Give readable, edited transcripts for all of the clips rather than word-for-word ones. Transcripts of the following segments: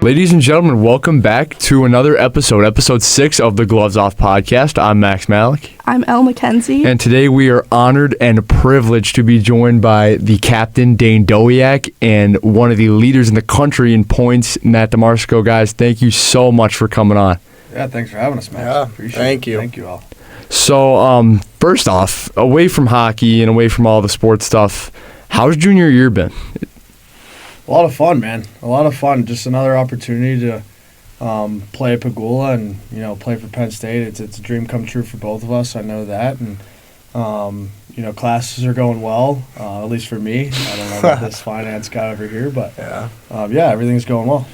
Ladies and gentlemen, welcome back to another episode 6 of the Gloves Off podcast. I'm Max Malec. I'm Elle, McKenzie. And today we are honored and privileged to be joined by the captain, Dane Dowiak, and one of the leaders in the country in points, Dimarsico. Guys, thank you so much for coming on. Yeah, thanks for having us, Max. Yeah, Appreciate thank it. you. Thank you all. So, first off, away from hockey and away from all the sports stuff, how's junior year been? A lot of fun, man. A lot of fun. Just another opportunity to play at Pagula and play for Penn State. It's a dream come true for both of us. I know that, and classes are going well. At least for me. I don't know about this finance guy over here, but everything's going well.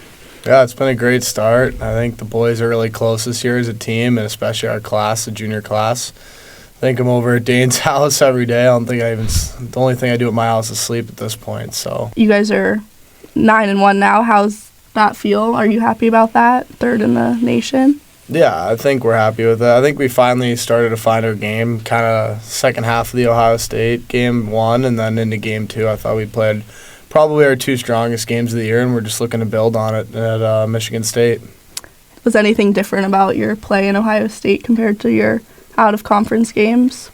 Yeah, it's been a great start. I think the boys are really close this year as a team, and especially our class, the junior class. I think I'm over at Dane's house every day. The only thing I do at my house is sleep at this point. So You guys are 9-1 now. How's that feel? Are you happy about that? Third in the nation? yeah, I think we're happy with it. I think we finally started to find our game. Kind of second half of the Ohio State game 1, and then into game 2, I thought we played probably our 2 strongest games of the year, and we're just looking to build on it at Michigan State. Was anything different about your play in Ohio State compared to your out-of-conference games?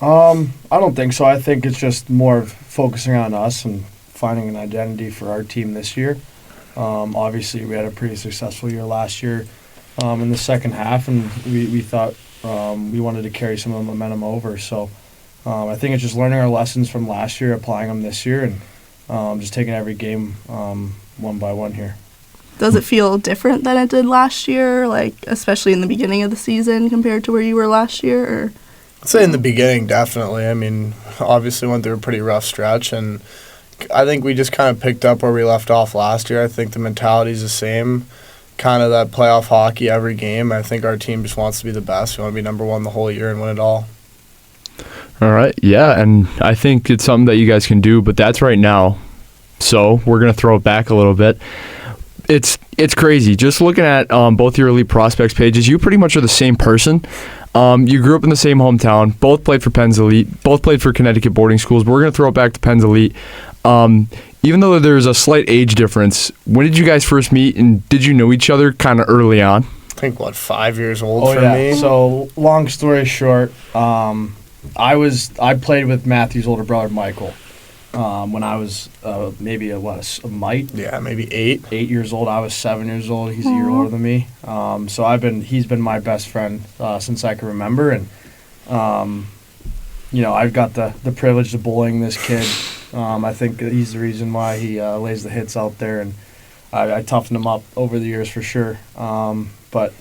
I don't think so. I think it's just more of focusing on us and finding an identity for our team this year. Obviously, we had a pretty successful year last year in the second half, and we thought we wanted to carry some of the momentum over. So I think it's just learning our lessons from last year, applying them this year, and just taking every game one by one here. Does it feel different than it did last year, like especially in the beginning of the season compared to where you were last year? Or? I'd say in the beginning, definitely. I mean, obviously went through a pretty rough stretch, and I think we just kind of picked up where we left off last year. I think the mentality's the same, kind of that playoff hockey every game. I think our team just wants to be the best. We want to be number 1 the whole year and win it all. All right, yeah, and I think it's something that you guys can do, but that's right now. So we're going to throw it back a little bit. It's crazy. Just looking at both your elite prospects pages, you pretty much are the same person. You grew up in the same hometown, both played for Penn's elite, both played for Connecticut boarding schools, but we're going to throw it back to Penn's elite. Even though there's a slight age difference, when did you guys first meet, and did you know each other kind of early on? I think, 5 years old for me? So, long story short, I played with Matthew's older brother, Michael, when I was maybe a mite? Yeah, maybe 8. 8 years old. I was 7 years old. He's a year older than me. So he's been my best friend since I can remember, and I've got the privilege of bullying this kid. I think he's the reason why he lays the hits out there, and I toughened him up over the years for sure. But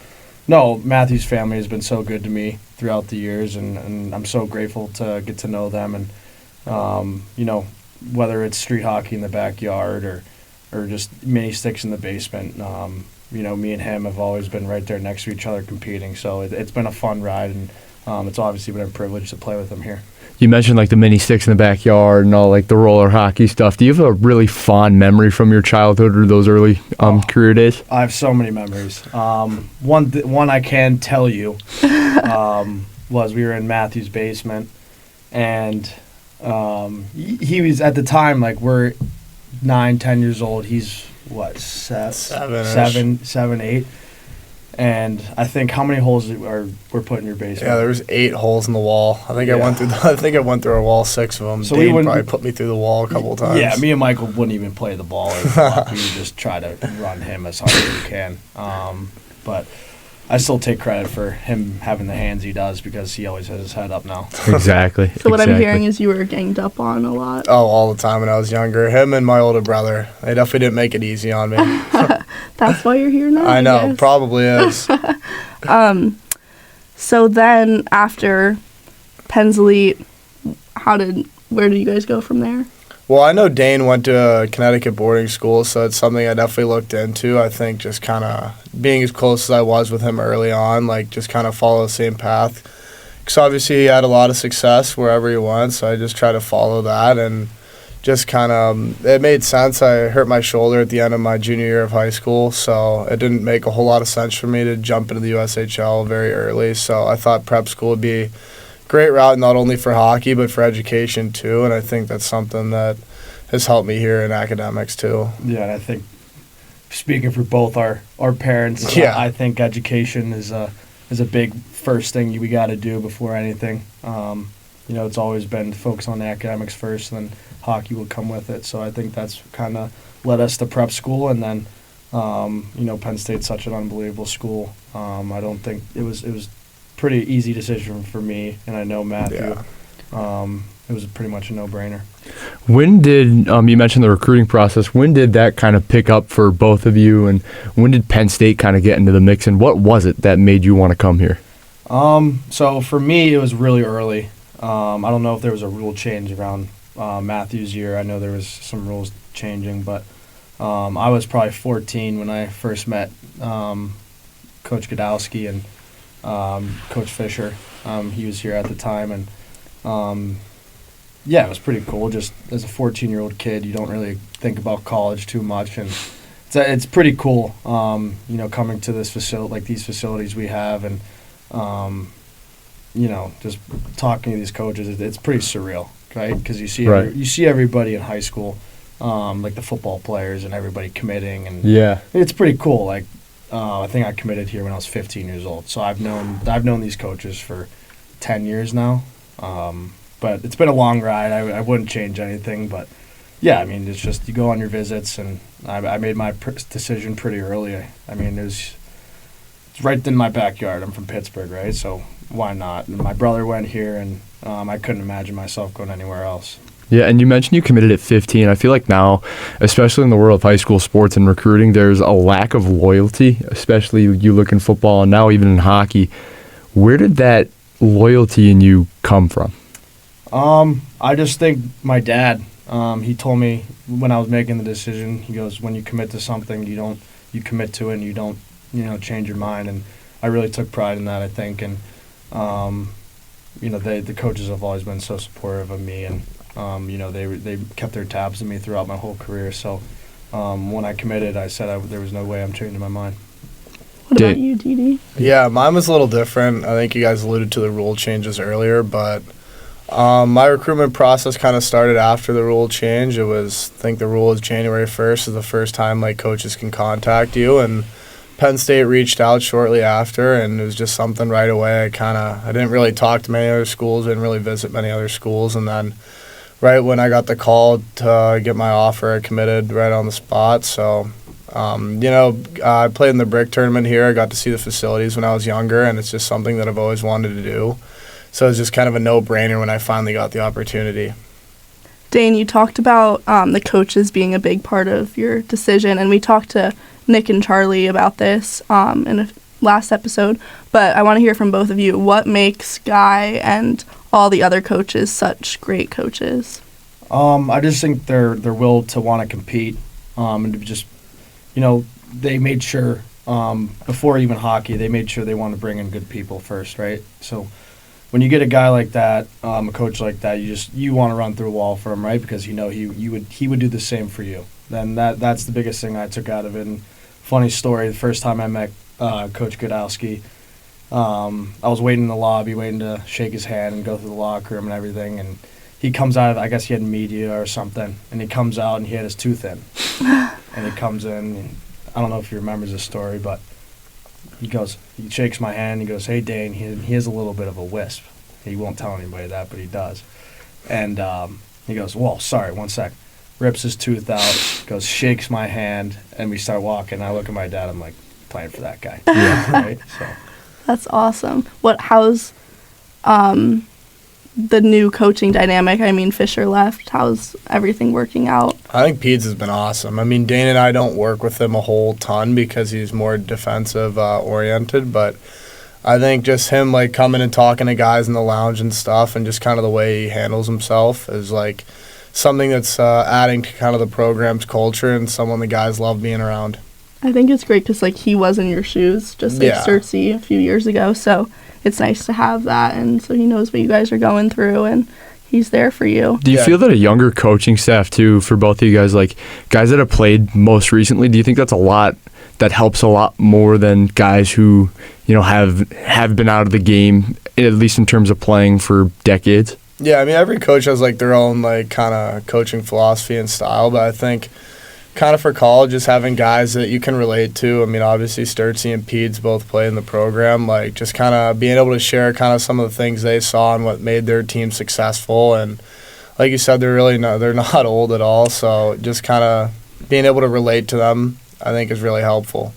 no, Matthew's family has been so good to me throughout the years, and I'm so grateful to get to know them. And whether it's street hockey in the backyard or just mini sticks in the basement, me and him have always been right there next to each other competing. So it's been a fun ride, and it's obviously been a privilege to play with him here. You mentioned like the mini sticks in the backyard and all like the roller hockey stuff. Do you have a really fond memory from your childhood or those early career days? I have so many memories. One I can tell you was we were in Matthew's basement, and he was at the time, like, we're 9-10 years old. He's what, 7, 8, and I think how many holes were put in your basement? Yeah, there was 8 holes in the wall. I think I went through a wall 6 of them. So Dane probably put me through the wall a couple of times. Yeah, me and Michael wouldn't even play the ball. We would just try to run him as hard as we can. But I still take credit for him having the hands he does, because he always has his head up now. Exactly. So what I'm hearing is you were ganged up on a lot. Oh, all the time when I was younger. Him and my older brother, they definitely didn't make it easy on me. That's why you're here now? I know, probably is. So then after Penn's elite, where did you guys go from there? Well, I know Dane went to a Connecticut boarding school, so it's something I definitely looked into. I think just kind of being as close as I was with him early on, like just kind of follow the same path. Because obviously he had a lot of success wherever he went, so I just tried to follow that, and just kind of, it made sense. I hurt my shoulder at the end of my junior year of high school, so it didn't make a whole lot of sense for me to jump into the USHL very early. So I thought prep school would be a great route, not only for hockey but for education too, and I think that's something that has helped me here in academics too. Yeah, and I think speaking for both our parents, Yeah. I think education is a big first thing we got to do before anything. It's always been focus on the academics first, and then hockey will come with it. So I think that's kind of led us to prep school, and then Penn State's such an unbelievable school. I don't think it was pretty easy decision for me, and I know Matthew. Yeah. It was pretty much a no-brainer. When did you mentioned the recruiting process? When did that kind of pick up for both of you, and when did Penn State kind of get into the mix? And what was it that made you want to come here? So for me, it was really early. I don't know if there was a rule change around Matthew's year. I know there was some rules changing, but I was probably 14 when I first met Coach Godowski and Coach Fisher. He was here at the time, and it was pretty cool. Just as a 14-year-old kid, you don't really think about college too much, and it's pretty cool. Coming to this these facilities we have, and just talking to these coaches, it's pretty surreal, right? Because you see everybody in high school, like the football players and everybody committing, and it's pretty cool. Like I think I committed here when I was 15 years old, so I've known these coaches for 10 years now. But it's been a long ride. I wouldn't change anything, but it's just you go on your visits, and I made my decision pretty early. It's right in my backyard. I'm from Pittsburgh, right? So why not? And my brother went here, and I couldn't imagine myself going anywhere else. Yeah, and you mentioned you committed at 15. I feel like now, especially in the world of high school sports and recruiting, there's a lack of loyalty, especially you look in football and now even in hockey. Where did that loyalty in you come from? I just think my dad, he told me when I was making the decision, he goes, when you commit to something, you commit to it, and you don't, change your mind. And I really took pride in that, I think. And, the coaches have always been so supportive of me, and, they kept their tabs on me throughout my whole career. So, when I committed, I said there was no way I'm changing my mind. What about you, Dee? Yeah, mine was a little different. I think you guys alluded to the rule changes earlier, but my recruitment process kind of started after the rule change. I think the rule is January 1st is the first time coaches can contact you, and Penn State reached out shortly after, and it was just something right away. I didn't really talk to many other schools, didn't really visit many other schools, and then right when I got the call to get my offer, I committed right on the spot. So, I played in the brick tournament here. I got to see the facilities when I was younger, and it's just something that I've always wanted to do. So it was just kind of a no-brainer when I finally got the opportunity. Dane, you talked about the coaches being a big part of your decision, and we talked to Nick and Charlie about this in a last episode, but I want to hear from both of you. What makes Guy and all the other coaches such great coaches? I just think their will to want to compete, and to just, they made sure before even hockey, they made sure they wanted to bring in good people first, right? So when you get a guy like that, a coach like that, you want to run through a wall for him, right? Because he would do the same for you. Then that's the biggest thing I took out of it. And funny story, the first time I met Coach Godowski, I was waiting in the lobby, waiting to shake his hand and go through the locker room and everything. And he comes out, I guess he had media or something, and he comes out and he had his tooth in. And he comes in, and I don't know if he remembers this story, but he shakes my hand, he goes, "Hey, Dane," he has a little bit of a wisp. He won't tell anybody that, but he does. And he goes, "Well, sorry, one sec." Rips his tooth out, goes, shakes my hand, and we start walking. I look at my dad, I'm like, playing for that guy. Right? So. That's awesome. How's the new coaching dynamic? Fisher left. How's everything working out? I think Peds has been awesome. Dane and I don't work with him a whole ton because he's more defensive oriented, but I think just him coming and talking to guys in the lounge and stuff, and just kind of the way he handles himself is something that's adding to kind of the program's culture, and someone the guys love being around. I think it's great because he was in your shoes just Cersei a few years ago, so it's nice to have that, and so he knows what you guys are going through, and he's there for you. Do you feel that a younger coaching staff too, for both of you guys, guys that have played most recently, do you think that helps a lot more than guys who have been out of the game, at least in terms of playing for decades? Yeah, every coach has their own kind of coaching philosophy and style, but I think kind of for college, just having guys that you can relate to. I mean, obviously, Sturtsy and Peeds both play in the program. Like, just kind of being able to share kind of some of the things they saw and what made their team successful. And like you said, they're not old at all. So just kind of being able to relate to them, I think, is really helpful.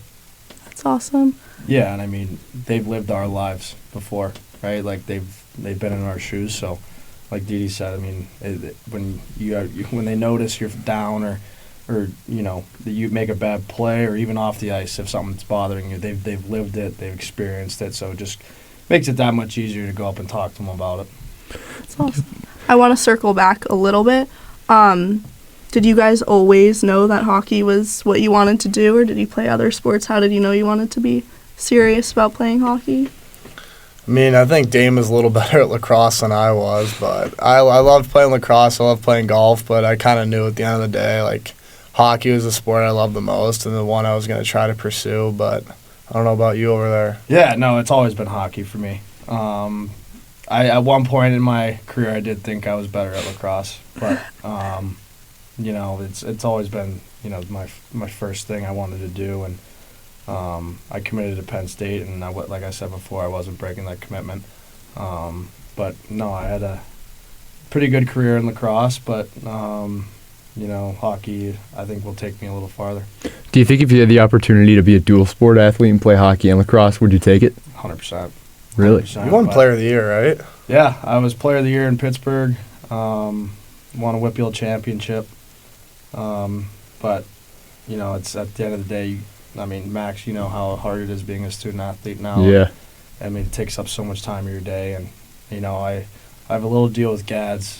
That's awesome. Yeah, and I mean, they've lived our lives before, right? Like they've been in our shoes. So, like Dee Dee said, I mean, when they notice you're down or you know that you make a bad play or even off the ice, if something's bothering you, they've lived it, they've experienced it. So it just makes it that much easier to go up and talk to them about it. That's awesome. I want to circle back a little bit. Did you guys always know that hockey was what you wanted to do, or did you play other sports? How did you know you wanted to be serious about playing hockey? I mean, I think Dane was a little better at lacrosse than I was, but I loved playing lacrosse. I loved playing golf, but I kind of knew at the end of the day, like, hockey was the sport I loved the most and the one I was going to try to pursue, but I don't know about you over there. Yeah, no, it's always been hockey for me. At one point in my career, I did think I was better at lacrosse, but you know, it's always been, you know, my first thing I wanted to do, and I committed to Penn State, and like I said before, I wasn't breaking that commitment. But no, I had a pretty good career in lacrosse, but you know, hockey, I think, will take me a little farther. Do you think if you had the opportunity to be a dual sport athlete and play hockey and lacrosse, would you take it? 100%. Really? 100%, You won Player of the Year, right? Yeah, I was Player of the Year in Pittsburgh. Won a Whitfield championship. But, you know, it's at the end of the day, I mean, Max, you know how hard it is being a student athlete now. Yeah. I mean, it takes up so much time of your day, and you know, I have a little deal with Gads.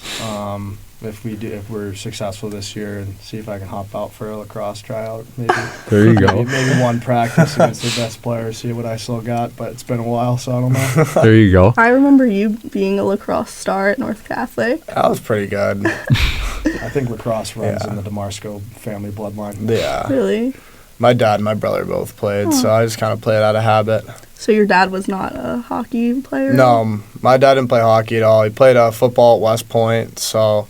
If we're successful this year, and see if I can hop out for a lacrosse tryout, maybe. There you go. Maybe one practice against the best player, see what I still got. But it's been a while, so I don't know. There you go. I remember you being a lacrosse star at North Catholic. That was pretty good. I think lacrosse runs Yeah. in the Dimarsico family bloodline. Yeah. Really? My dad and my brother both played, so I just kind of played out of habit. So your dad was not a hockey player? No, my dad didn't play hockey at all. He played football at West Point, so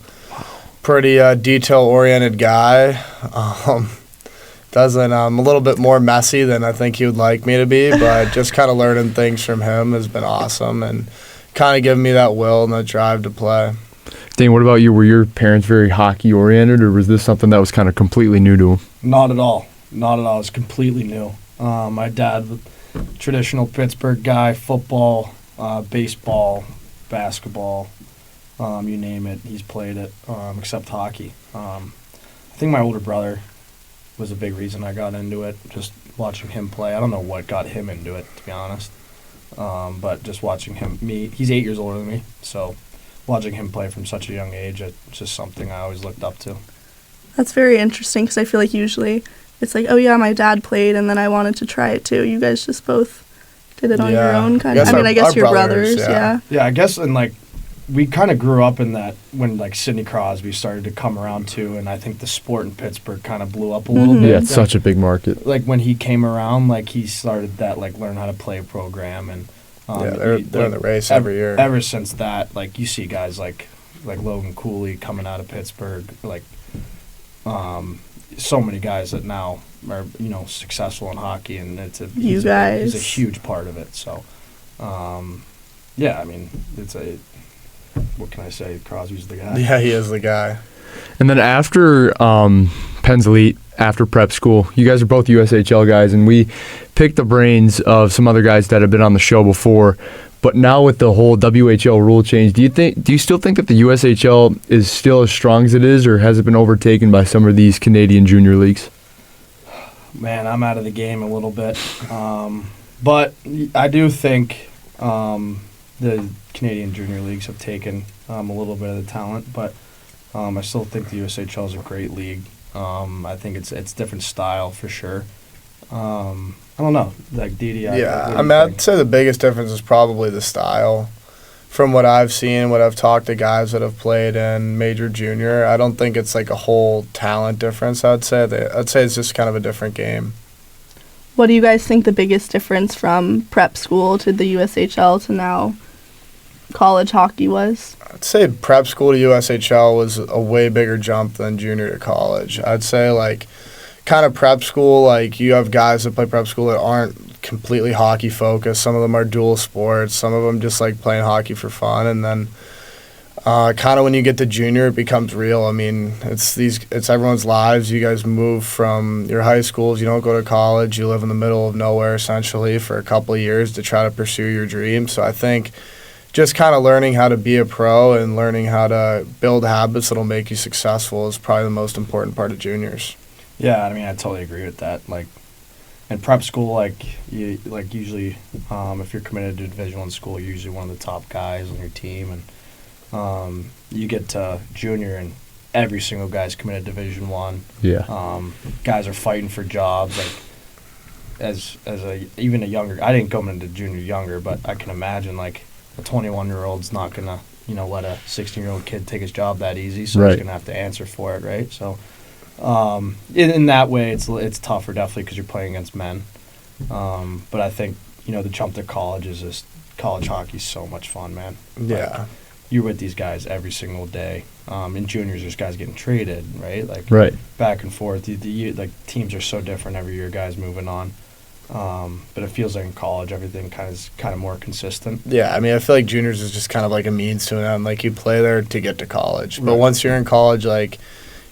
pretty detail-oriented guy. I'm a little bit more messy than I think he would like me to be, but just kind of learning things from him has been awesome and kind of giving me that will and that drive to play. Dane, what about you? Were your parents very hockey-oriented, or was this something that was kind of completely new to them? Not at all. Not at all. It's completely new. My dad, traditional Pittsburgh guy, football, baseball, basketball, you name it, he's played it, except hockey. I think my older brother was a big reason I got into it, just watching him play. I don't know what got him into it, to be honest, but just watching he's 8 years older than me, so watching him play from such a young age, it's just something I always looked up to. That's very interesting because I feel like usually it's like, oh yeah, my dad played and then I wanted to try it too. You guys just both did it on your own kind of. I guess your brothers, yeah. Yeah, I guess, and like, we kind of grew up in that when like Sidney Crosby started to come around too, and I think the sport in Pittsburgh kind of blew up a little bit. Yeah, it's such a big market. Like when he came around, like he started that like learn how to play program, and they're in the race every year. Ever since that, like you see guys like Logan Cooley coming out of Pittsburgh, like so many guys that now are, you know, successful in hockey, and he's a huge part of it. So, yeah, I mean, what can I say? Crosby's the guy. Yeah, he is the guy. And then after Penn's Elite, after prep school, you guys are both USHL guys, and we picked the brains of some other guys that have been on the show before. But now with the whole WHL rule change, do you still think that the USHL is still as strong as it is, or has it been overtaken by some of these Canadian junior leagues? Man, I'm out of the game a little bit. But I do think the Canadian junior leagues have taken a little bit of the talent, but I still think the USHL is a great league. I think it's different style for sure. I don't know, like Dee Dee. Yeah, I mean, I'd say the biggest difference is probably the style. From what I've seen, what I've talked to guys that have played in major junior, I don't think it's like a whole talent difference. I'd say it's just kind of a different game. What do you guys think the biggest difference from prep school to the USHL to now college hockey was? I'd say prep school to USHL was a way bigger jump than junior to college. I'd say like kind of prep school, like you have guys that play prep school that aren't completely hockey focused. Some of them are dual sports. Some of them just like playing hockey for fun. And then kind of when you get to junior, it becomes real. I mean, it's everyone's lives. You guys move from your high schools. You don't go to college. You live in the middle of nowhere essentially for a couple of years to try to pursue your dream. So I think just kind of learning how to be a pro and learning how to build habits that'll make you successful is probably the most important part of juniors. Yeah, I mean, I totally agree with that. Like, in prep school, usually, if you're committed to Division I school, you're usually one of the top guys on your team, and you get to junior, and every single guy's committed to Division I. Yeah. Guys are fighting for jobs. Like, even a younger, I didn't come into junior younger, but I can imagine like a 21-year-old's not gonna, let a 16-year-old kid take his job that easy. So Right. he's gonna have to answer for it, right? So. In that way, it's tougher definitely because you're playing against men. But I think the jump to college is just college hockey is so much fun, man. Yeah. Like, you're with these guys every single day. In juniors, there's guys getting traded, right? Like Right. back and forth. Like teams are so different every year. Guys moving on. But it feels like in college everything is kind of more consistent. Yeah, I mean, I feel like juniors is just kind of like a means to an end. Like you play there to get to college, but Right. once you're in college, like.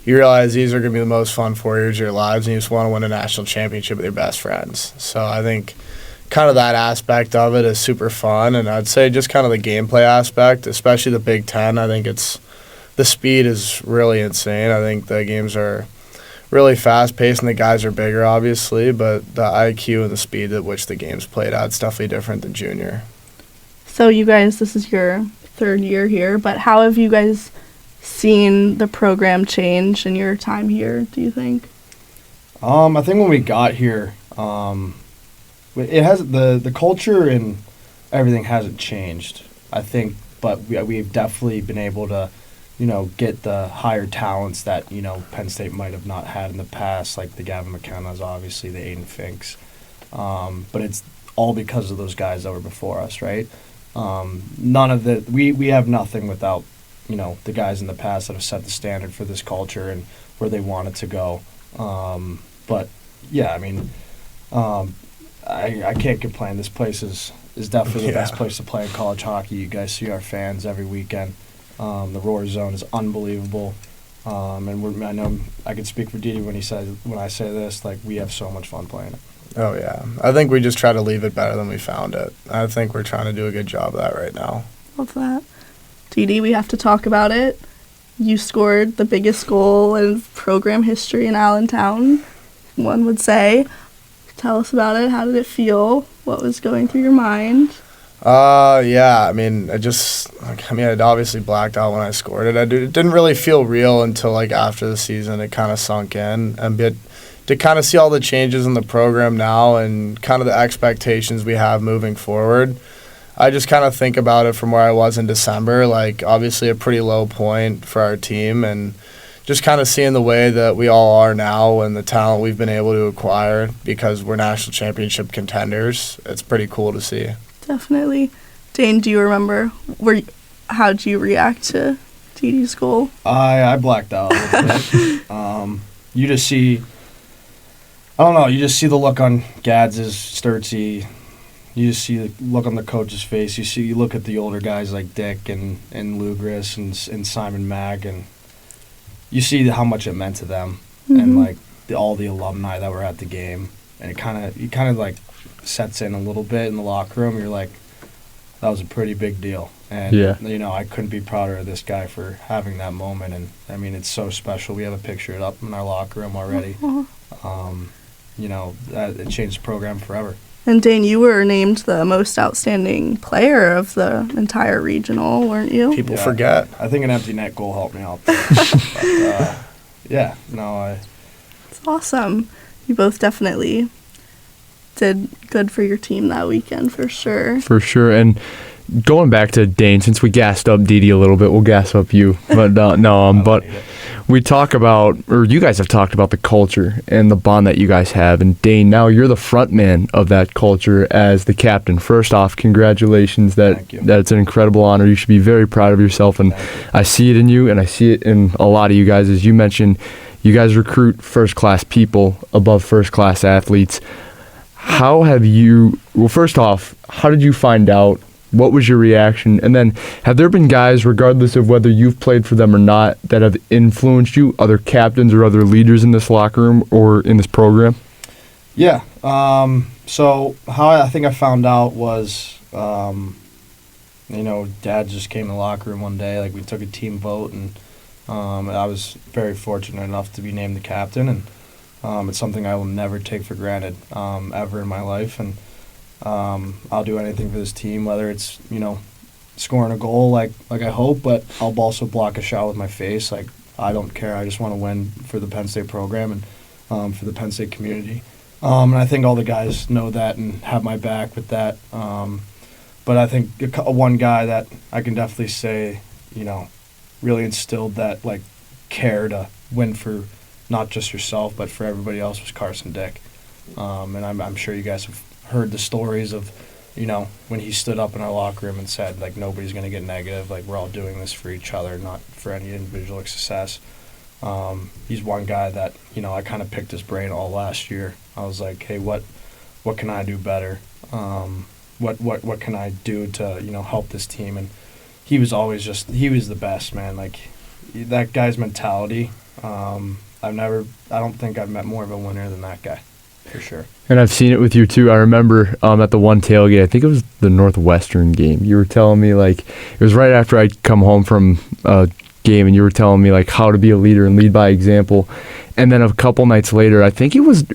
You realize these are going to be the most fun 4 years of your lives, and you just want to win a national championship with your best friends. So I think kind of that aspect of it is super fun, and I'd say just kind of the gameplay aspect, especially the Big Ten. I think the speed is really insane. I think the games are really fast-paced, and the guys are bigger, obviously, but the IQ and the speed at which the game's played out is definitely different than junior. So you guys, this is your third year here, but how have you guys seen the program change in your time here, do you think? I think when we got here, it has the culture and everything hasn't changed. I think, but we've definitely been able to, get the higher talents that Penn State might have not had in the past, like the Gavin McKennas, obviously the Aiden Finks. But it's all because of those guys that were before us, right? None of we have nothing without the guys in the past that have set the standard for this culture and where they want it to go. But yeah, I mean, I can't complain. This place is definitely the best place to play in college hockey. You guys see our fans every weekend. The Roar Zone is unbelievable. And I know I could speak for Didi when I say this, like we have so much fun playing it. Oh, yeah. I think we just try to leave it better than we found it. I think we're trying to do a good job of that right now. Love that. Didi, we have to talk about it. You scored the biggest goal in program history in Allentown, one would say. Tell us about it. How did it feel? What was going through your mind? Yeah, I mean, I'd obviously blacked out when I scored it. It didn't really feel real until, after the season. It kind of sunk in. And to kind of see all the changes in the program now and kind of the expectations we have moving forward, I just kind of think about it from where I was in December, obviously a pretty low point for our team, and just kind of seeing the way that we all are now and the talent we've been able to acquire because we're national championship contenders. It's pretty cool to see. Definitely. Dane, do you remember how did you react to Didi's goal? I blacked out a little bit. You just see, I don't know, you just see the look on Gads's, Sturtsy. You just see the look on the coach's face. You look at the older guys like Dick and Lugris and Simon Mack, and you see how much it meant to them, and all the alumni that were at the game, and it kind of sets in a little bit in the locker room. You're like, that was a pretty big deal, and I couldn't be prouder of this guy for having that moment. And I mean, it's so special. We have a picture up in our locker room already. It changed the program forever. And Dane, you were named the most outstanding player of the entire regional, weren't you? People forget. I think an empty net goal helped me out there. But, It's awesome. You both definitely did good for your team that weekend, for sure. For sure. And going back to Dane, since we gassed up Didi a little bit, we'll gas up you. But but we talk about, or you guys have talked about the culture and the bond that you guys have. And Dane, now you're the front man of that culture as the captain. First off, congratulations. Thank you. That's an incredible honor. You should be very proud of yourself. And I see it in you, and I see it in a lot of you guys. As you mentioned, You guys recruit first-class people above first-class athletes. How have you, well, first off, how did you find out? What was your reaction? And then have there been guys, regardless of whether you've played for them or not, that have influenced you, other captains or other leaders in this locker room or in this program? Yeah. So how I think I found out was, Dad just came in the locker room one day. Like, we took a team vote, and I was very fortunate enough to be named the captain, and it's something I will never take for granted ever in my life. And I'll do anything for this team, whether it's, scoring a goal like I hope, but I'll also block a shot with my face. Like, I don't care. I just want to win for the Penn State program and for the Penn State community. And I think all the guys know that and have my back with that. But I think one guy that I can definitely say, really instilled that, like, care to win for not just yourself but for everybody else was Carson Dick. And I'm sure you guys have heard the stories of, when he stood up in our locker room and said, like, nobody's going to get negative. Like, we're all doing this for each other, not for any individual success. He's one guy that, I kind of picked his brain all last year. I was like, hey, what can I do better? What can I do to, help this team? And he was always he was the best, man. Like, that guy's mentality, I don't think I've met more of a winner than that guy, for sure. And I've seen it with you too. I remember at the one tailgate, I think it was the Northwestern game, you were telling me, like, it was right after I'd come home from a game, and you were telling me, like, how to be a leader and lead by example. And then a couple nights later, I think it was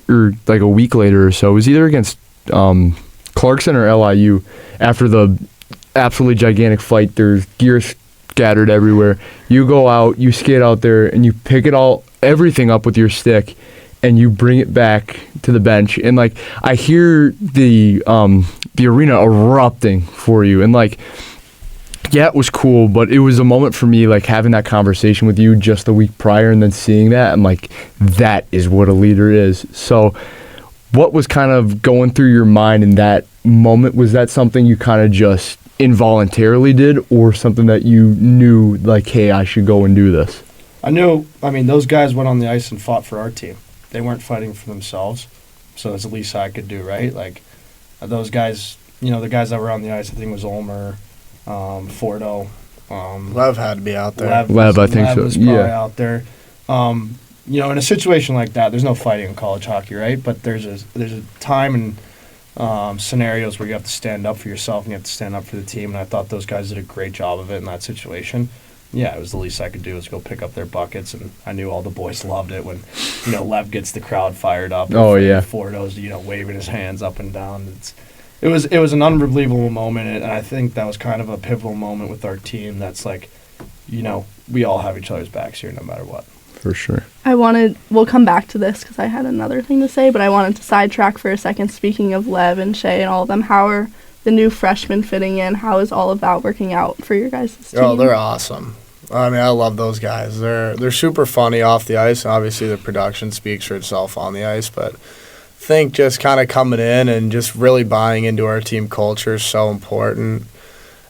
like a week later or so, it was either against Clarkson or LIU, after the absolutely gigantic fight, there's gear scattered everywhere. You go out, you skate out there, and you pick everything up with your stick, and you bring it back to the bench. And, like, I hear the arena erupting for you. And, like, yeah, it was cool, but it was a moment for me, like, having that conversation with you just the week prior and then seeing that. I'm like, that is what a leader is. So what was kind of going through your mind in that moment? Was that something you kind of just involuntarily did, or something that you knew, like, hey, I should go and do this? Those guys went on the ice and fought for our team. They weren't fighting for themselves, so that's the least I could do, right? Like, those guys, the guys that were on the ice, I think it was Ulmer, Fordo. Lev had to be out there. Lev, I think so. Was probably out there. In a situation like that, there's no fighting in college hockey, right? But there's a time and scenarios where you have to stand up for yourself and you have to stand up for the team. And I thought those guys did a great job of it in that situation. Yeah, it was the least I could do was go pick up their buckets, and I knew all the boys loved it when, Lev gets the crowd fired up. Oh, yeah. Fordo's, waving his hands up and down. It was an unbelievable moment, and I think that was kind of a pivotal moment with our team. That's like, we all have each other's backs here no matter what. For sure. We'll come back to this because I had another thing to say, but I wanted to sidetrack for a second. Speaking of Lev and Shay and all of them, how are the new freshmen fitting in? How is all of that working out for your guys' team? Oh, they're awesome. I love those guys. They're super funny off the ice. Obviously, the production speaks for itself on the ice, but I think just kind of coming in and just really buying into our team culture is so important.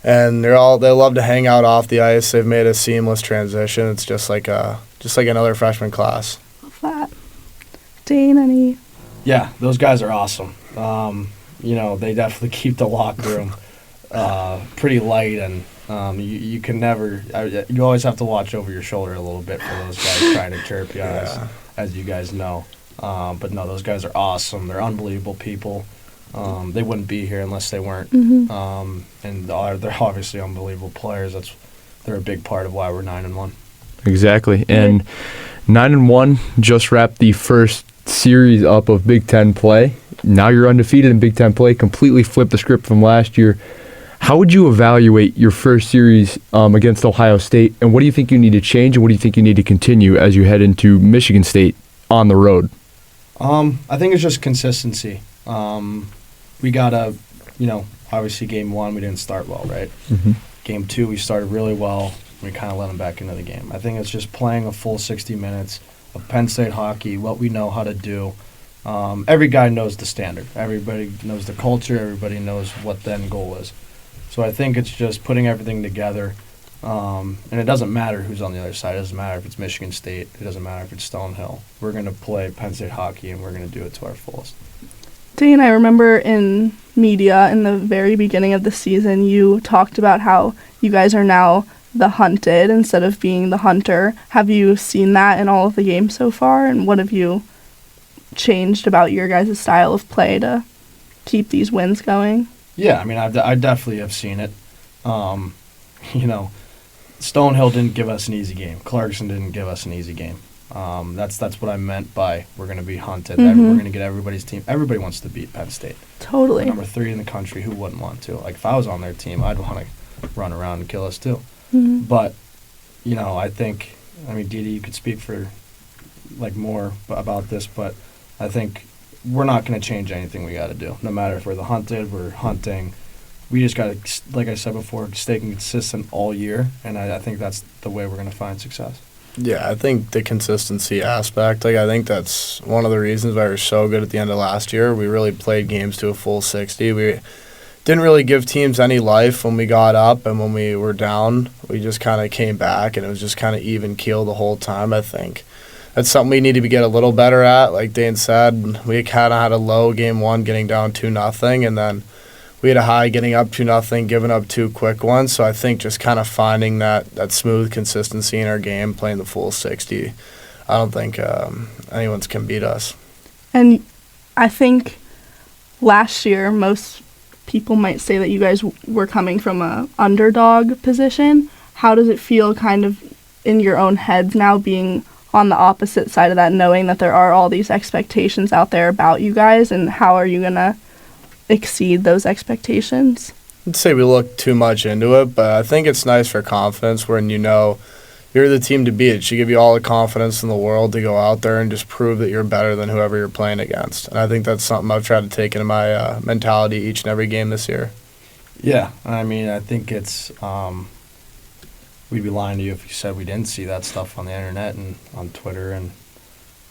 And they love to hang out off the ice. They've made a seamless transition. It's just like another freshman class. Love that. Dane, any? Yeah, those guys are awesome. They definitely keep the locker room pretty light, and you can never. You always have to watch over your shoulder a little bit for those guys trying to chirp you, as you guys know. But no, those guys are awesome. They're unbelievable people. They wouldn't be here unless they weren't. Mm-hmm. And they're obviously unbelievable players. They're a big part of why we're 9-1. Exactly. And 9-1 just wrapped the first series up of Big Ten play. Now you're undefeated in Big Ten play, completely flipped the script from last year. How would you evaluate your first series against Ohio State, and what do you think you need to change, and what do you think you need to continue as you head into Michigan State on the road? I think it's just consistency. We got obviously game 1 we didn't start well, right? Mm-hmm. Game 2 we started really well. We kind of let them back into the game. I think it's just playing a full 60 minutes of Penn State hockey, what we know how to do. Every guy knows the standard. Everybody knows the culture. Everybody knows what the end goal is. So I think it's just putting everything together, And it doesn't matter who's on the other side. It doesn't matter if it's Michigan State. It doesn't matter if it's Stonehill. We're going to play Penn State hockey, and we're going to do it to our fullest. Dane, I remember in media in the very beginning of the season, you talked about how you guys are now the hunted instead of being the hunter. Have you seen that in all of the games so far? And what have you changed about your guys' style of play to keep these wins going? Yeah, I mean, I definitely have seen it. You know, Stonehill didn't give us an easy game. Clarkson didn't give us an easy game. That's what I meant by we're going to be hunted. We're going to get everybody's team. Everybody wants to beat Penn State. Totally. We're number 3 in the country. Who wouldn't want to? Like, if I was on their team, I'd want to run around and kill us too. But, you know, I think, I mean, Didi, you could speak for, like, more about this, but I think we're not going to change anything we got to do. No matter if we're the hunted, we're hunting. We just got to, like I said before, stay consistent all year, and I think that's the way we're going to find success. Yeah, I think the consistency aspect, like I think that's one of the reasons why we were so good at the end of last year. We really played games to a full 60. We didn't really give teams any life when we got up, and when we were down, we just kind of came back, and it was just kind of even keel the whole time, I think. That's something we need to get a little better at. Like Dane said, we kind of had a low game 1 getting down 2-0, and then we had a high getting up 2-0, giving up 2 quick ones. So I think just kind of finding that smooth consistency in our game, playing the full 60, I don't think anyone's can beat us. And I think last year, most people might say that you guys were coming from a underdog position. How does it feel kind of in your own heads now being on the opposite side of that, knowing that there are all these expectations out there about you guys, and how are you going to exceed those expectations? I'd say we look too much into it, but I think it's nice for confidence when you know you're the team to beat. It should give you all the confidence in the world to go out there and just prove that you're better than whoever you're playing against. And I think that's something I've tried to take into my mentality each and every game this year. Yeah, I mean, I think it's we'd be lying to you if you said we didn't see that stuff on the internet and on Twitter and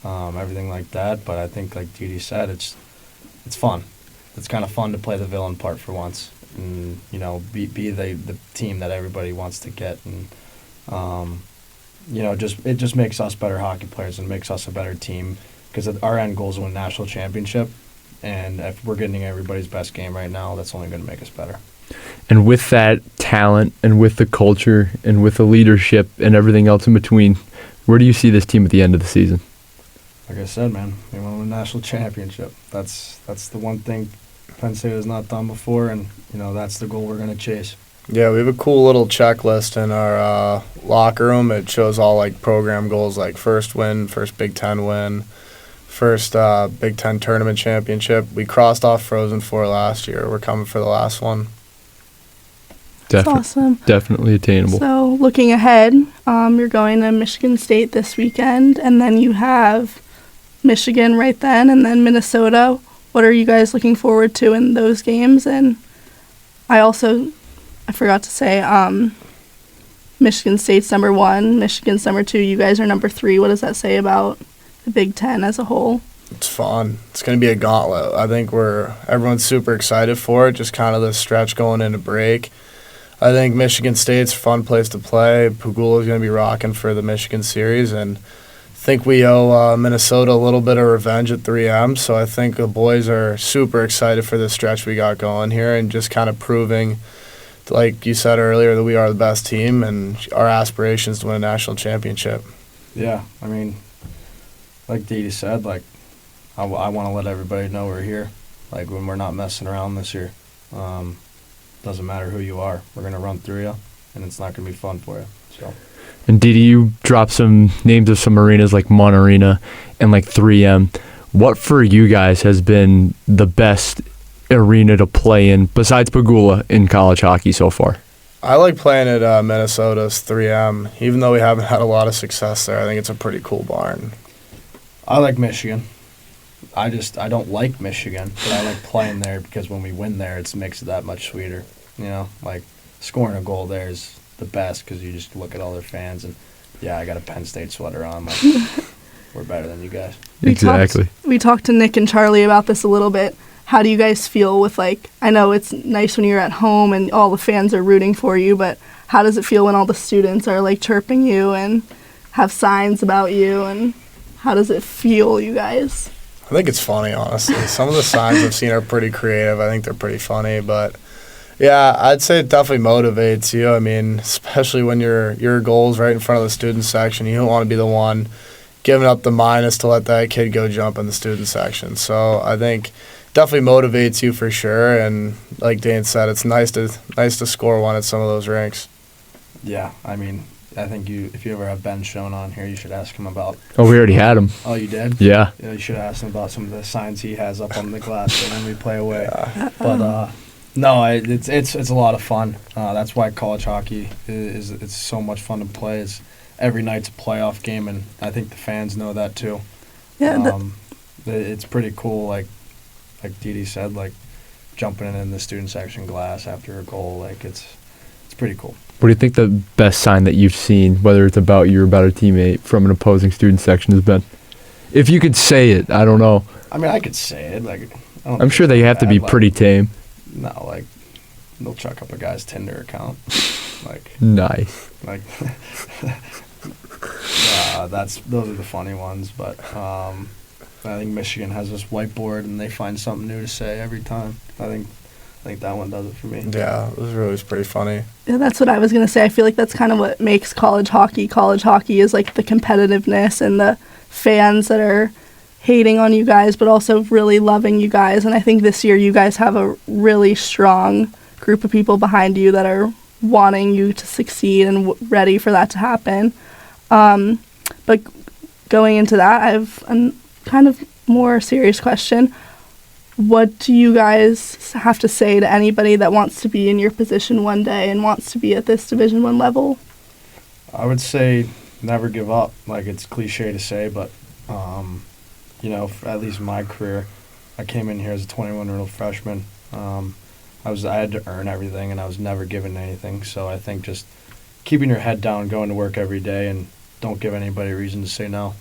everything like that. But I think, like Didi said, it's fun. It's kind of fun to play the villain part for once, and you know, be the team that everybody wants to get, and you know, it just makes us better hockey players and makes us a better team, because our end goal is to win a national championship, and if we're getting everybody's best game right now, that's only going to make us better. And with that talent and with the culture and with the leadership and everything else in between, where do you see this team at the end of the season? Like I said, man, we want to win a national championship. That's the one thing Penn State has not done before, and you know, that's the goal we're going to chase. Yeah, we have a cool little checklist in our locker room. It shows all like program goals, like first win, first Big Ten win, first Big Ten tournament championship. We crossed off Frozen Four last year. We're coming for the last one. That's awesome. Definitely attainable. So looking ahead, you're going to Michigan State this weekend, and then you have Michigan right then, and then Minnesota. What are you guys looking forward to in those games? And I forgot to say, Michigan State's number 1, Michigan's number 2. You guys are number 3. What does that say about the Big Ten as a whole? It's fun. It's going to be a gauntlet. I think everyone's super excited for it, just kind of this stretch going into break. I think Michigan State's a fun place to play. Pagula's going to be rocking for the Michigan series, and I think we owe Minnesota a little bit of revenge at 3M, so I think the boys are super excited for this stretch we got going here, and just kind of proving, like you said earlier, that we are the best team and our aspirations to win a national championship. Yeah, I mean, like Didi said, like I want to let everybody know we're here. Like, when we're not messing around this year. Doesn't matter who you are. We're going to run through you, and it's not going to be fun for you. So. And Didi, you dropped some names of some arenas like Mon Arena and like 3M. What for you guys has been the best arena to play in besides Pagula in college hockey so far? I like playing at Minnesota's 3M. Even though we haven't had a lot of success there, I think it's a pretty cool barn. I like Michigan. I don't like Michigan, but I like playing there because when we win there, it makes it that much sweeter. You know, like scoring a goal there is the best because you just look at all their fans and, yeah, I got a Penn State sweater on. Like, we're better than you guys. Exactly. We talked to Nick and Charlie about this a little bit. How do you guys feel with, like, I know it's nice when you're at home and all the fans are rooting for you, but how does it feel when all the students are like chirping you and have signs about you, and how does it feel, you guys? I think it's funny, honestly. Some of the signs I've seen are pretty creative. I think they're pretty funny, but yeah, I'd say it definitely motivates you. I mean, especially when your goal's right in front of the student section, you don't want to be the one giving up the minus to let that kid go jump in the student section. So I think definitely motivates you for sure. And like Dane said, it's nice to score one at some of those rinks. Yeah, I mean, I think if you ever have Ben shown on here, you should ask him about. Oh, we already had him. Oh, you did? Yeah. You should ask him about some of the signs he has up on the glass when we play away. Yeah. But no, it's a lot of fun. That's why college hockey it's so much fun to play. Every night's a playoff game, and I think the fans know that too. Yeah. It's pretty cool. Like Dee Dee said, like jumping in the student section glass after a goal. Like it's pretty cool. What do you think the best sign that you've seen, whether it's about you or about a teammate, from an opposing student section has been? If you could say it, I don't know. I mean, I could say it. Like I'm sure they have to be pretty tame. No, like they'll chuck up a guy's Tinder account. Like nice. Like those are the funny ones, but I think Michigan has this whiteboard and they find something new to say every time. I think that one does it for me. Yeah, it was really pretty funny. Yeah, that's what I was going to say. I feel like that's kind of what makes college hockey. College hockey is like the competitiveness and the fans that are hating on you guys, but also really loving you guys. And I think this year you guys have a really strong group of people behind you that are wanting you to succeed and ready for that to happen. But going into that, I have a kind of more serious question. What do you guys have to say to anybody that wants to be in your position one day and wants to be at this Division I level? I would say never give up. Like, it's cliche to say, but, at least in my career, I came in here as a 21-year-old freshman. I had to earn everything, and I was never given anything. So I think just keeping your head down, going to work every day, and don't give anybody a reason to say no.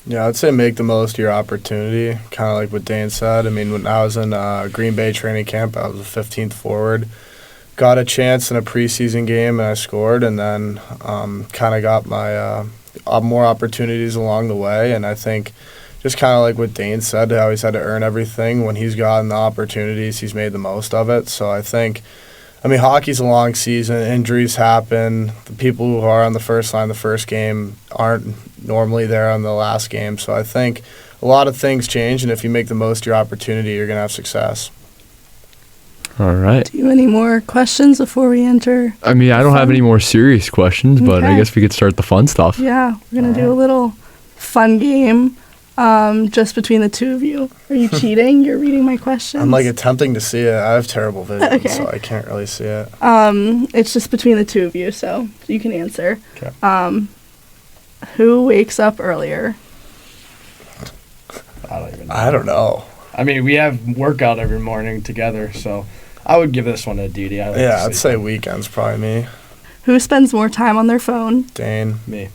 Yeah, I'd say make the most of your opportunity, kind of like what Dane said. I mean, when I was in Green Bay training camp, I was a 15th forward. Got a chance in a preseason game, and I scored, and then kind of got my more opportunities along the way. And I think just kind of like what Dane said, how he's had to earn everything. When he's gotten the opportunities, he's made the most of it. So I think, hockey's a long season. Injuries happen. The people who are on the first line the first game aren't normally there on the last game. So I think a lot of things change, and if you make the most of your opportunity, you're going to have success. All right. Do you have any more questions before we enter? I don't have any more serious questions, but I guess we could start the fun stuff. Yeah, we're going to do a little fun game just between the two of you. Are you cheating? You're reading my questions? I'm attempting to see it. I have terrible vision, so I can't really see it. It's just between the two of you, so you can answer. Okay. Who wakes up earlier? I don't even know. I don't know. We have workout every morning together, so I would give this one to Dee Dee. I'd say weekends probably me. Who spends more time on their phone? Dane. Me.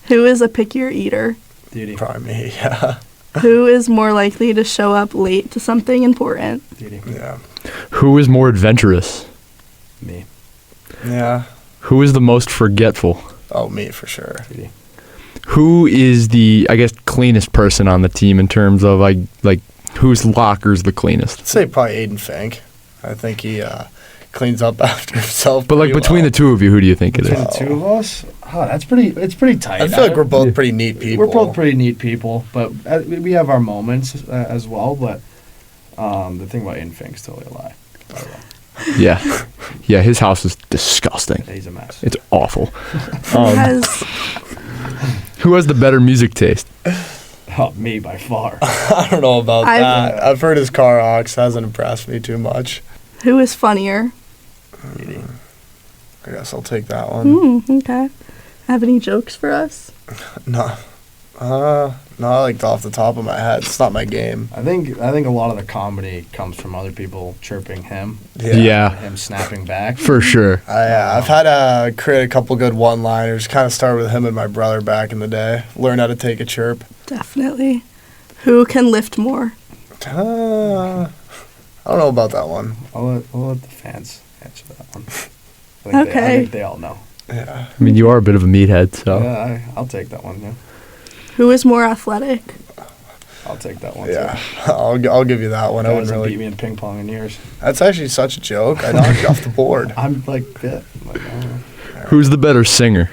Who is a pickier eater? Dee Dee. Probably me, yeah. Who is more likely to show up late to something important? Dee Dee. Yeah. Who is more adventurous? Me. Yeah. Who is the most forgetful? Oh, me for sure. Dee Dee. Who is the, cleanest person on the team in terms of, whose locker's the cleanest? I'd say probably Aiden Fink. I think he cleans up after himself. But, between the two of you, who do you think it is? Between the two of us? It's pretty tight. I feel like we're both pretty neat people. We're both pretty neat people, but we have our moments as well, but the thing about Aiden Fink's totally a lie. By the way. Yeah. Yeah, his house is disgusting. He's a mess. It's awful. Who Who has the better music taste? Oh, me by far. I don't know about that. I've heard his car aux hasn't impressed me too much. Who is funnier? I guess I'll take that one. Okay. Have any jokes for us? No. Not off the top of my head. It's not my game. I think a lot of the comedy comes from other people chirping him. Yeah. And him snapping back. For sure. I've had to create a couple good one-liners. Kind of started with him and my brother back in the day. Learn how to take a chirp. Definitely. Who can lift more? I don't know about that one. I'll let the fans answer that one. I Okay. think they all know. Yeah. I mean, you are a bit of a meathead, so. Yeah, I'll take that one. Yeah, Who is more athletic? I'll take that one. Yeah. too. I'll give you that one. I Guys wouldn't haven't beat really. me in ping pong in years. That's actually such a joke. I knocked you off the board. I'm like fit. Like, I don't know. Who's the better singer?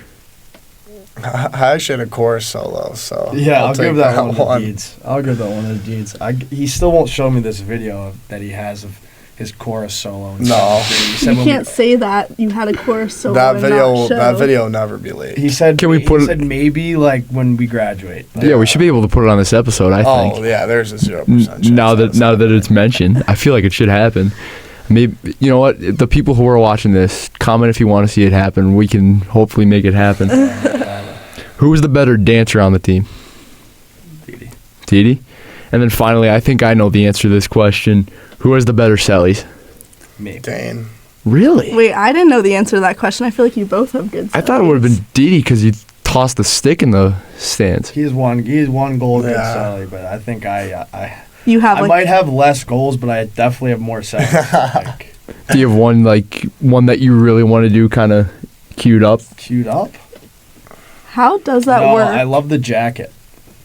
I actually had a chorus solo, so Yeah, I'll take give that one to Deeds. I'll give that one to Deeds. He still won't show me this video that he has of his chorus solo. And No. stuff. He said You when we- can't say that you had a chorus solo. That and video, not show. that video will never be leaked. He said, Can we put he it- said maybe like when we graduate. Like, Yeah, we should be able to put it on this episode, I Oh think. yeah, there's a 0% chance. Now that it's mentioned, I feel like it should happen. Maybe, you know what? The people who are watching this, comment if you want to see it happen. We can hopefully make it happen. Who was the better dancer on the team? Didi. Didi? And then finally, I think I know the answer to this question. Who has the better sellies? Me. Dane. Really? Wait, I didn't know the answer to that question. I feel like you both have good. I thought it would have been Didi because you tossed the stick in the stands. He's one goal against Yeah. Sally, but I think You have I like might have less goals, but I definitely have more sets. Like Do you have one that you really want to do kind of queued up? queued up. how does that No, work? I love the jacket,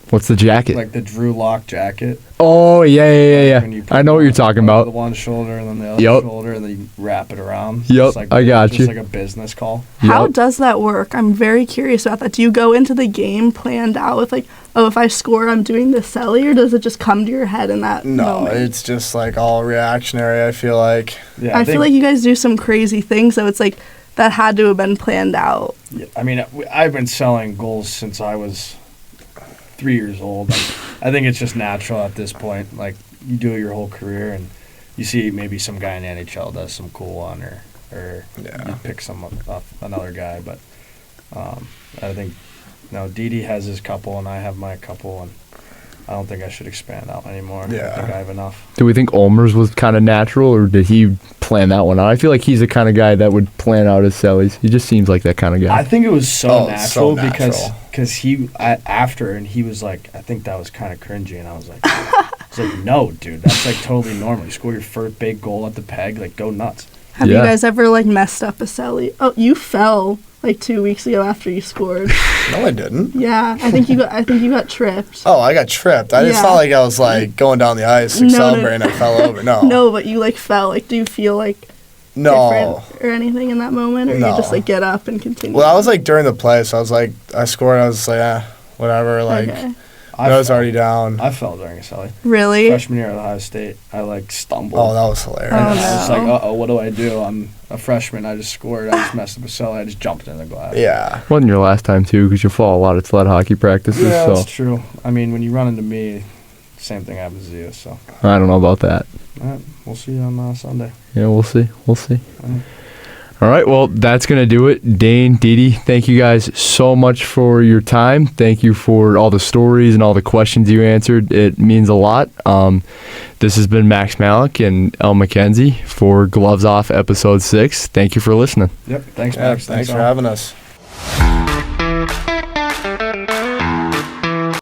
What's the jacket? like the Drew Lock jacket. Oh, yeah. When you I know what you're talking the about. one shoulder and then the other Yup. shoulder, and then you wrap it around. Yup, Just like, I got just you. like a business call. How Yep. does that work? I'm very curious about that. Do you go into the game planned out with like, oh, if I score, I'm doing this celly, or does it just come to your head in that No, moment? it's just like all reactionary. I feel like. Yeah, I feel like you guys do some crazy things, so it's like that had to have been planned out. Yeah, I mean, I've been selling goals since I was 3 years old. I think it's just natural at this point. Like, you do it your whole career, and you see maybe some guy in the NHL does some cool one, or Yeah. you pick another guy. But I think, Didi has his couple, and I have my couple, and I don't think I should expand out anymore. Yeah. I think I have enough. Do we think Olmer's was kind of natural, or did he plan that one out? I feel like he's the kind of guy that would plan out his sellies. He just seems like that kind of guy. I think it was so Oh, natural, so because natural. after and he was like, I think that was kind of cringy, and I was like, no, dude, that's like totally normal. You score your first big goal at the peg, like go nuts. Have Yeah. you guys ever like messed up a celly? Oh, you fell like 2 weeks ago after you scored. No, I didn't. Yeah, I think you got tripped. Oh, I got tripped. It's Yeah. not like I was like going down the ice, like, No, no. celebrating. I fell over. No. No, but you like fell. Like, do you feel like No. different or anything in that moment, or No. you just like get up and continue? Well, I was like during the play, so I was like, I scored. I was just like, whatever. Like, okay. I was already down. I fell during a celly. Really? Freshman year at Ohio State, I like stumbled. Oh, that was hilarious. Oh, I was like, no. what do I do? I'm a freshman. I just scored. I just messed up a celly. I just jumped in the glass. Yeah. Wasn't your last time, too, because you fall a lot at sled hockey practices, Yeah, so that's true. I mean, when you run into me, same thing happens to you. So, I don't know about that. all right, we'll see you on Sunday. Yeah, we'll see. All right. All right, well, that's going to do it. Dane, Didi, thank you guys so much for your time. Thank you for all the stories and all the questions you answered. It means a lot. This has been Max Malec and Elle McKenzie for Gloves Off Episode 6. Thank you for listening. Yep. Thanks, Yeah, Max. thanks for Al. having us.